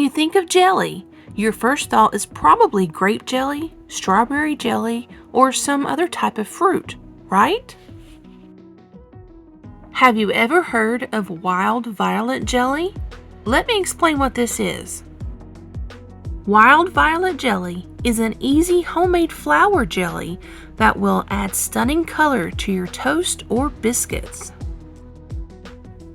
you think of jelly, your first thought is probably grape jelly, strawberry jelly, or some other type of fruit, right? Have you ever heard of wild violet jelly? Let me explain what this is. Wild violet jelly is an easy homemade flour jelly that will add stunning color to your toast or biscuits.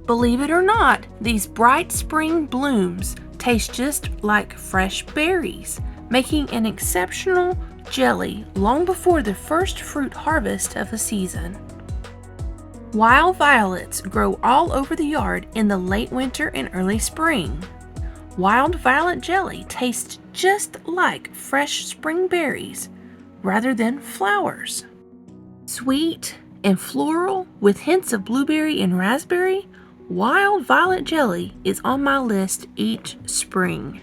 Believe it or not, these bright spring blooms taste just like fresh berries, making an exceptional jelly long before the first fruit harvest of the season. Wild violets grow all over the yard in the late winter and early spring. Wild violet jelly tastes just like fresh spring berries rather than flowers. Sweet and floral with hints of blueberry and raspberry, wild violet jelly is on my list each spring.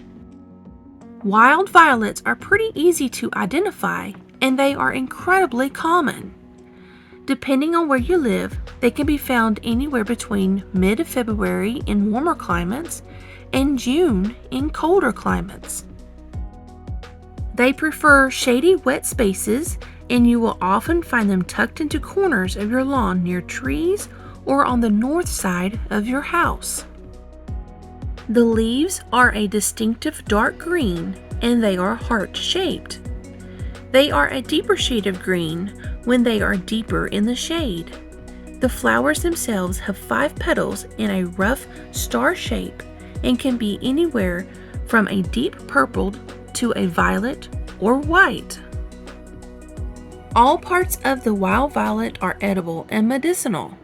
Wild violets are pretty easy to identify and they are incredibly common. Depending on where you live, they can be found anywhere between mid-February in warmer climates and June in colder climates. They prefer shady, wet spaces, and you will often find them tucked into corners of your lawn near trees or on the north side of your house. The leaves are a distinctive dark green and they are heart-shaped. They are a deeper shade of green when they are deeper in the shade. The flowers themselves have 5 petals in a rough star shape and can be anywhere from a deep purple to a violet or white. All parts of the wild violet are edible and medicinal.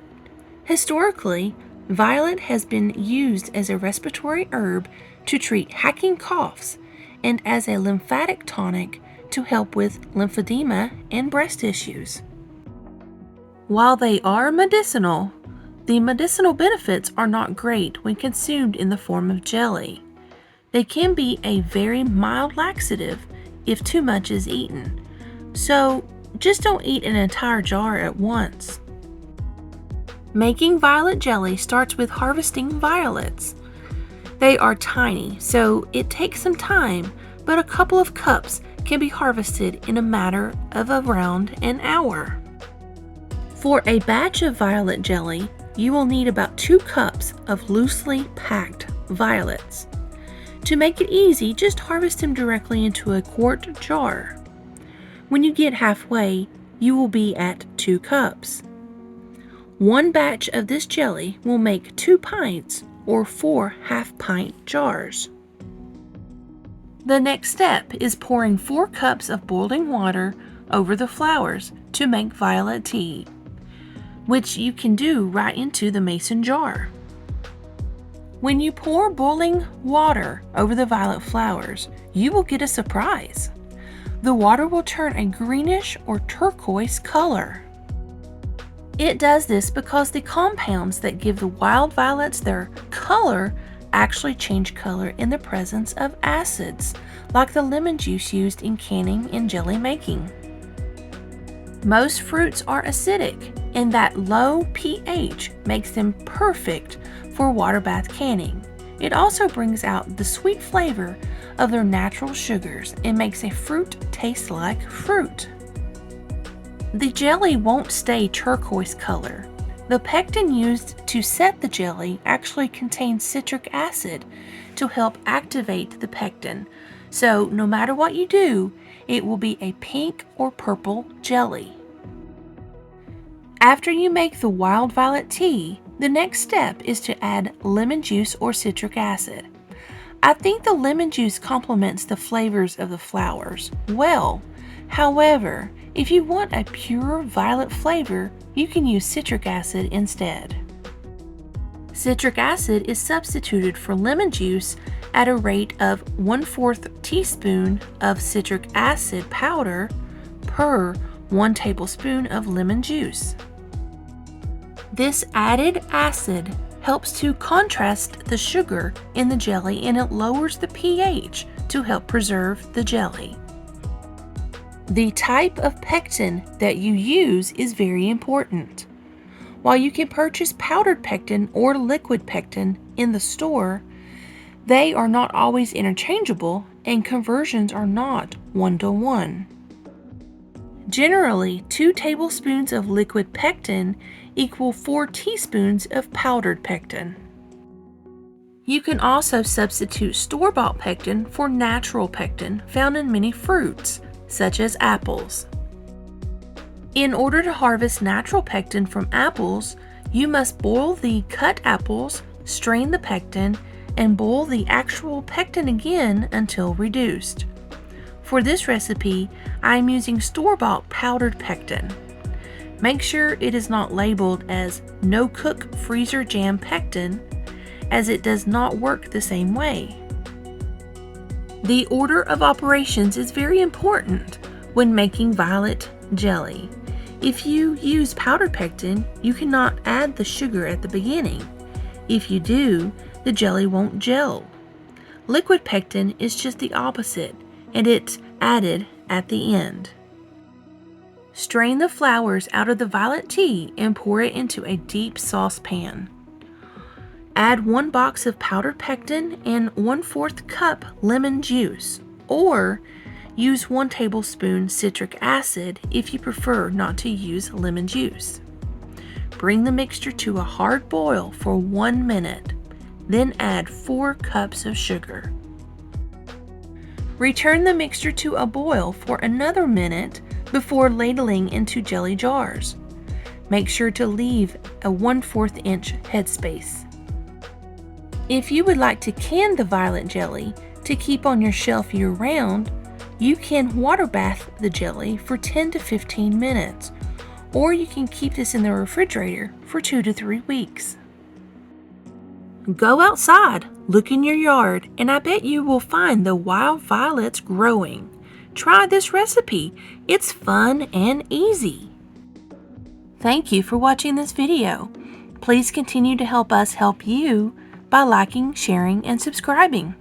Historically, violet has been used as a respiratory herb to treat hacking coughs and as a lymphatic tonic to help with lymphedema and breast issues. While they are medicinal, the medicinal benefits are not great when consumed in the form of jelly. They can be a very mild laxative if too much is eaten, so just don't eat an entire jar at once. Making violet jelly starts with harvesting violets. They are tiny, so it takes some time, but a couple of cups can be harvested in a matter of around an hour. For a batch of violet jelly, you will need about 2 cups of loosely packed violets. To make it easy, just harvest them directly into a quart jar. When you get halfway, you will be at 2 cups. 1 batch of this jelly will make 2 pints or 4 half-pint jars. The next step is pouring 4 cups of boiling water over the flowers to make violet tea, which you can do right into the mason jar. When you pour boiling water over the violet flowers, you will get a surprise. The water will turn a greenish or turquoise color. It does this because the compounds that give the wild violets their color actually change color in the presence of acids, like the lemon juice used in canning and jelly making. Most fruits are acidic, and that low pH makes them perfect for water bath canning. It also brings out the sweet flavor of their natural sugars and makes a fruit taste like fruit. The jelly won't stay turquoise color. The pectin used to set the jelly actually contains citric acid to help activate the pectin, so no matter what you do, it will be a pink or purple jelly. After you make the wild violet tea, the next step is to add lemon juice or citric acid. I think the lemon juice complements the flavors of the flowers well. However, if you want a pure violet flavor, you can use citric acid instead. Citric acid is substituted for lemon juice at a rate of 1/4 teaspoon of citric acid powder per 1 tablespoon of lemon juice. This added acid helps to contrast the sugar in the jelly and it lowers the pH to help preserve the jelly. The type of pectin that you use is very important. While you can purchase powdered pectin or liquid pectin in the store, They are not always interchangeable, and conversions are not 1-to-1. Generally, 2 tablespoons of liquid pectin equal 4 teaspoons of powdered pectin. You can also substitute store-bought pectin for natural pectin found in many fruits, such as apples. In order to harvest natural pectin from apples, you must boil the cut apples, strain the pectin, and boil the actual pectin again until reduced. For this recipe, I am using store-bought powdered pectin. Make sure it is not labeled as no-cook freezer jam pectin, as it does not work the same way. The order of operations is very important when making violet jelly. If you use powdered pectin, you cannot add the sugar at the beginning. If you do, the jelly won't gel. Liquid pectin is just the opposite, and it's added at the end. Strain the flowers out of the violet tea and pour it into a deep saucepan. Add 1 box of powdered pectin and 1/4 cup lemon juice, or use 1 tablespoon citric acid if you prefer not to use lemon juice. Bring the mixture to a hard boil for 1 minute, then add 4 cups of sugar. Return the mixture to a boil for another minute before ladling into jelly jars. Make sure to leave a 1/4 inch headspace. If you would like to can the violet jelly to keep on your shelf year-round, you can water bath the jelly for 10 to 15 minutes, or you can keep this in the refrigerator for 2 to 3 weeks. Go outside, look in your yard, and I bet you will find the wild violets growing. Try this recipe. It's fun and easy. Thank you for watching this video. Please continue to help us help you by liking, sharing, and subscribing.